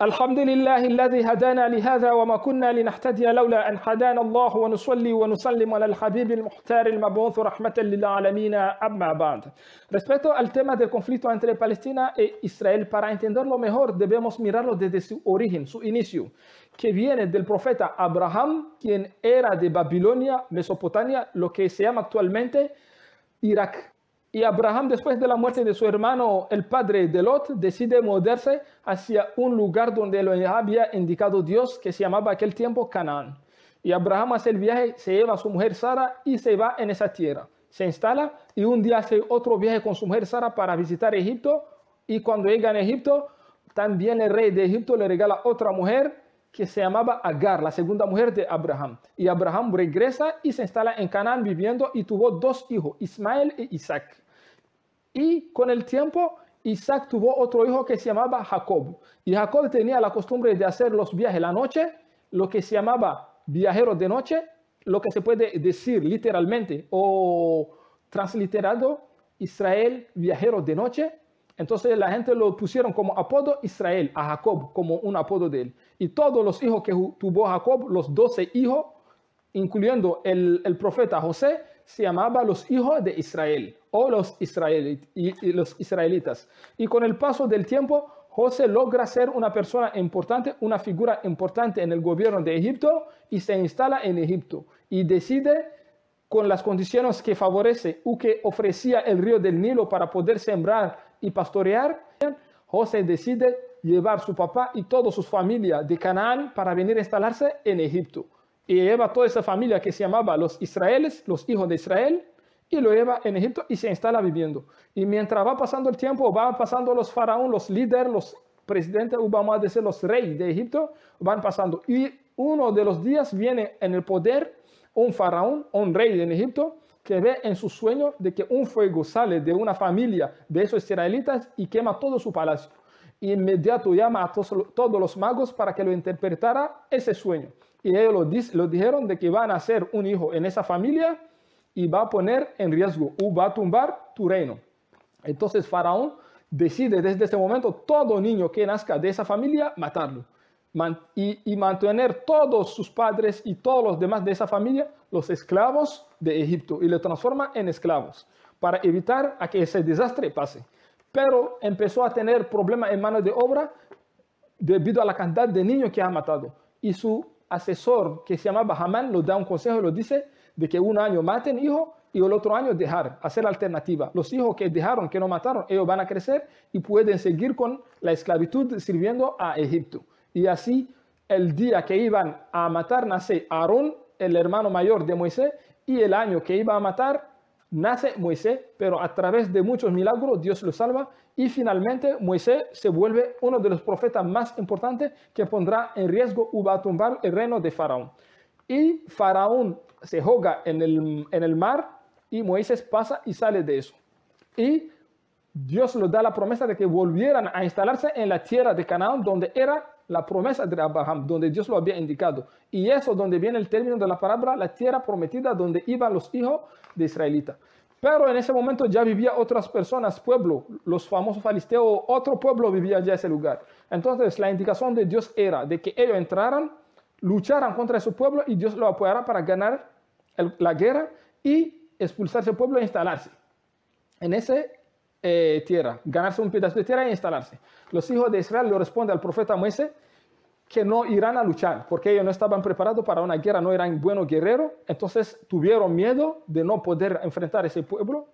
الحمد لله الذي هدانا لهذا وما كنا لنهتدي لولا أن هدانا الله ونصلي ونسلم على الحبيب المختار المبعوث رحمة للعالمين أما بعد. Respecto al tema del conflicto entre Palestina e Israel, para entenderlo mejor debemos mirarlo desde su origen, su inicio, que viene del profeta Abraham, quien era de Babilonia, Mesopotamia, lo que se llama actualmente Irak. Y Abraham, después de la muerte de su hermano, el padre de Lot, decide moverse hacia un lugar donde lo había indicado Dios, que se llamaba aquel tiempo Canaán. Y Abraham hace el viaje, se lleva a su mujer Sara y se va en esa tierra. Se instala y un día hace otro viaje con su mujer Sara para visitar Egipto. Y cuando llega en Egipto, también el rey de Egipto le regala otra mujer que se llamaba Agar, la segunda mujer de Abraham. Y Abraham regresa y se instala en Canaán viviendo y tuvo dos hijos, Ismael e Isaac. Y con el tiempo, Isaac tuvo otro hijo que se llamaba Jacob. Y Jacob tenía la costumbre de hacer los viajes la noche, lo que se llamaba viajero de noche, lo que se puede decir literalmente o transliterado, Israel, viajero de noche. Entonces la gente lo pusieron como apodo Israel, a Jacob como un apodo de él. Y todos los hijos que tuvo Jacob, los 12 hijos, incluyendo el profeta José, se llamaba los hijos de Israel o los israelitas. Y con el paso del tiempo, José logra ser una persona importante, una figura importante en el gobierno de Egipto y se instala en Egipto y decide, con las condiciones que favorece o que ofrecía el río del Nilo para poder sembrar y pastorear, José decide llevar a su papá y toda su familia de Canaán para venir a instalarse en Egipto. Y lleva toda esa familia que se llamaba los Israeles, los hijos de Israel, y lo lleva en Egipto y se instala viviendo. Y mientras va pasando el tiempo, van pasando los faraones, los líderes, los presidentes, o vamos a decir los reyes de Egipto, van pasando. Y uno de los días viene en el poder un faraón, un rey en Egipto, que ve en su sueño de que un fuego sale de una familia de esos israelitas y quema todo su palacio. Y inmediato llama a todos los magos para que lo interpretara ese sueño. Y ellos lo dijeron de que van a hacer un hijo en esa familia y va a poner en riesgo o va a tumbar tu reino. Entonces Faraón decide desde ese momento todo niño que nazca de esa familia matarlo y mantener todos sus padres y todos los demás de esa familia los esclavos de Egipto y lo transforma en esclavos para evitar a que ese desastre pase. Pero empezó a tener problemas en mano de obra debido a la cantidad de niños que ha matado. Y su asesor, que se llamaba Hamán, lo da un consejo y lo dice de que un año maten hijos y el otro año dejar, hacer la alternativa. Los hijos que dejaron, que no mataron, ellos van a crecer y pueden seguir con la esclavitud sirviendo a Egipto. Y así, el día que iban a matar, nace Aarón, el hermano mayor de Moisés, y el año que iba a matar, nace Moisés, pero a través de muchos milagros Dios lo salva y finalmente Moisés se vuelve uno de los profetas más importantes que pondrá en riesgo o va a tumbar el reino de Faraón. Y Faraón se ahoga en el mar y Moisés pasa y sale de eso. Y Dios le da la promesa de que volvieran a instalarse en la tierra de Canaán, donde era la promesa de Abraham, donde Dios lo había indicado. Y eso donde viene el término de la palabra, la tierra prometida, donde iban los hijos de israelitas. Pero en ese momento ya vivía otras personas, pueblo, los famosos filisteos, otro pueblo vivía ya en ese lugar. Entonces la indicación de Dios era de que ellos entraran, lucharan contra ese pueblo y Dios lo apoyara para ganar la guerra y expulsar ese pueblo e instalarse en esa tierra, ganarse un pedazo de tierra e instalarse. Los hijos de Israel le responden al profeta Moisés que no irán a luchar porque ellos no estaban preparados para una guerra, no eran buenos guerreros, entonces tuvieron miedo de no poder enfrentar a ese pueblo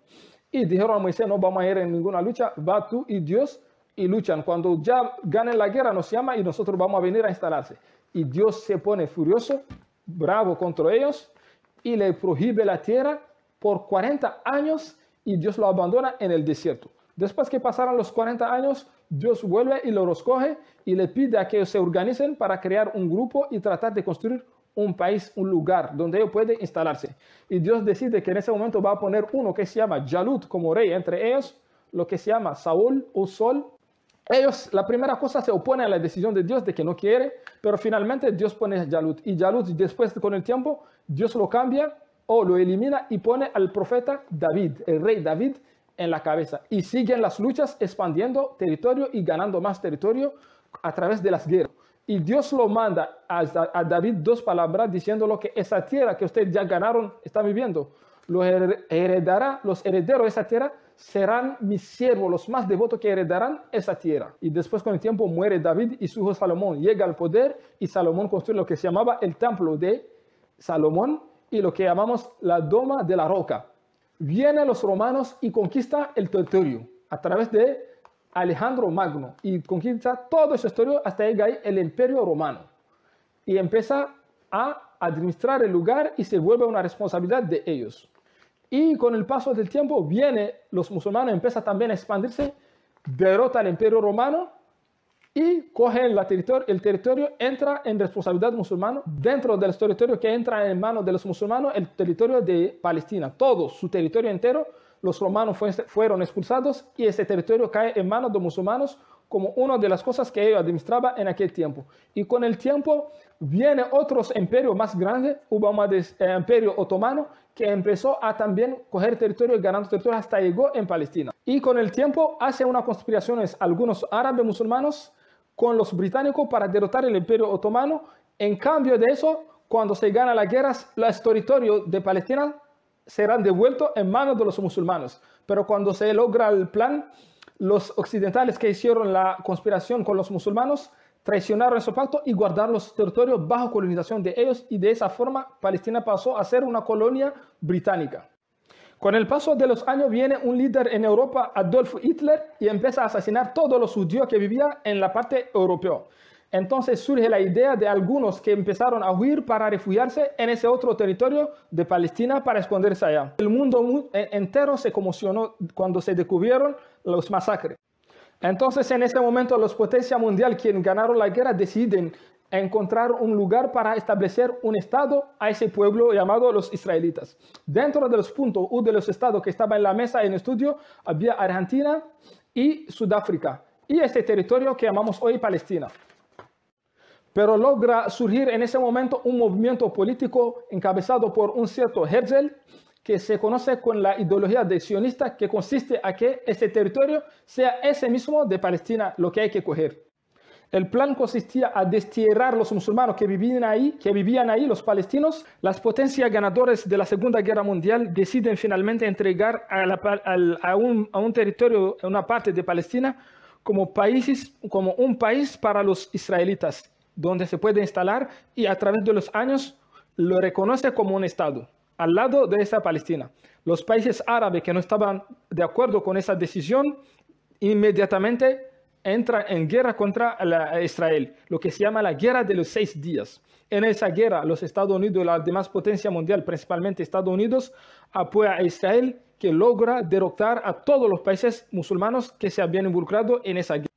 y dijeron a Moisés: no vamos a ir en ninguna lucha, va tú y Dios y luchan. Cuando ya ganen la guerra nos llama y nosotros vamos a venir a instalarse. Y Dios se pone furioso, bravo contra ellos y le prohíbe la tierra por 40 años y Dios lo abandona en el desierto. Después que pasaron los 40 años, Dios vuelve y lo recoge y le pide a que ellos se organicen para crear un grupo y tratar de construir un país, un lugar donde ellos pueden instalarse. Y Dios decide que en ese momento va a poner uno que se llama Jalut como rey entre ellos, lo que se llama Saúl o Sol. Ellos, la primera cosa, se oponen a la decisión de Dios de que no quiere, pero finalmente Dios pone a Jalut. Y Jalut, después con el tiempo, Dios lo cambia o lo elimina y pone al profeta David, el rey David, en la cabeza. Y siguen las luchas expandiendo territorio y ganando más territorio a través de las guerras. Y Dios lo manda a David 2 palabras diciéndolo que esa tierra que ustedes ya ganaron, están viviendo, los herederos de esa tierra serán mis siervos, los más devotos que heredarán esa tierra. Y después con el tiempo muere David y su hijo Salomón llega al poder y Salomón construye lo que se llamaba el templo de Salomón y lo que llamamos la Doma de la Roca. Vienen los romanos y conquistan el territorio a través de Alejandro Magno y conquista todo ese territorio hasta llegar ahí el Imperio Romano. Y empieza a administrar el lugar y se vuelve una responsabilidad de ellos. Y con el paso del tiempo los musulmanes empiezan también a expandirse, derrotan al Imperio Romano y cogen el territorio, entra en responsabilidad musulmana. Dentro del territorio que entra en manos de los musulmanes, el territorio de Palestina, todo su territorio entero, los romanos fueron expulsados y ese territorio cae en manos de los musulmanes como una de las cosas que ellos administraban en aquel tiempo. Y con el tiempo viene otros imperios más grandes, hubo un imperio otomano que empezó a también coger territorio y ganando territorio hasta llegó en Palestina. Y con el tiempo hace unas conspiraciones algunos árabes musulmanes con los británicos para derrotar el imperio otomano. En cambio de eso, cuando se gana la guerra, los territorios de Palestina serán devueltos en manos de los musulmanes. Pero cuando se logra el plan, los occidentales que hicieron la conspiración con los musulmanes traicionaron ese pacto y guardaron los territorios bajo colonización de ellos y de esa forma Palestina pasó a ser una colonia británica. Con el paso de los años viene un líder en Europa, Adolf Hitler, y empieza a asesinar todos los judíos que vivían en la parte europea. Entonces surge la idea de algunos que empezaron a huir para refugiarse en ese otro territorio de Palestina para esconderse allá. El mundo entero se conmocionó cuando se descubrieron los masacres. Entonces en ese momento las potencias mundiales quienes ganaron la guerra deciden encontrar un lugar para establecer un estado a ese pueblo llamado los israelitas. Dentro de los puntos de los estados que estaban en la mesa en estudio había Argentina y Sudáfrica y este territorio que llamamos hoy Palestina. Pero logra surgir en ese momento un movimiento político encabezado por un cierto Herzl, que se conoce con la ideología de sionista, que consiste a que ese territorio sea ese mismo de Palestina, lo que hay que coger. El plan consistía a destierrar los musulmanes que vivían ahí, los palestinos. Las potencias ganadoras de la Segunda Guerra Mundial deciden finalmente entregar a un territorio, a una parte de Palestina, como un país para los israelitas, donde se puede instalar y a través de los años lo reconoce como un estado, al lado de esa Palestina. Los países árabes que no estaban de acuerdo con esa decisión, inmediatamente entran en guerra contra Israel, lo que se llama la Guerra de los 6 días. En esa guerra, los Estados Unidos y las demás potencias mundiales, principalmente Estados Unidos, apoyan a Israel, que logra derrotar a todos los países musulmanes que se habían involucrado en esa guerra.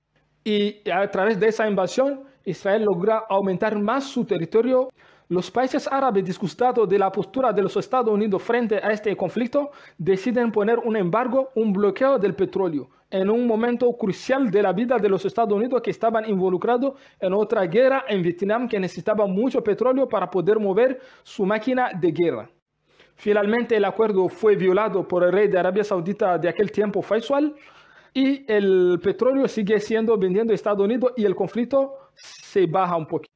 Y a través de esa invasión, Israel logra aumentar más su territorio. Los países árabes, disgustados de la postura de los Estados Unidos frente a este conflicto, deciden poner un embargo, un bloqueo del petróleo, en un momento crucial de la vida de los Estados Unidos que estaban involucrados en otra guerra en Vietnam que necesitaba mucho petróleo para poder mover su máquina de guerra. Finalmente el acuerdo fue violado por el rey de Arabia Saudita de aquel tiempo, Faisal, y el petróleo sigue siendo vendido a Estados Unidos y el conflicto se baja un poquito.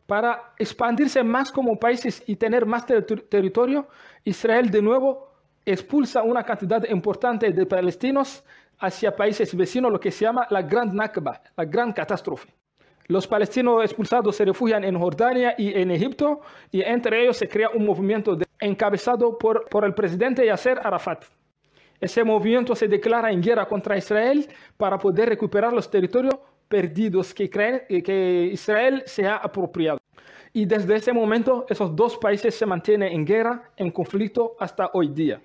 Para expandirse más como países y tener más territorio, Israel de nuevo expulsa una cantidad importante de palestinos hacia países vecinos, lo que se llama la Gran Nakba, la gran catástrofe. Los palestinos expulsados se refugian en Jordania y en Egipto, y entre ellos se crea un movimiento encabezado por el presidente Yasser Arafat. Ese movimiento se declara en guerra contra Israel para poder recuperar los territorios perdidos que Israel se ha apropiado. Y desde ese momento, esos dos países se mantienen en guerra, en conflicto hasta hoy día.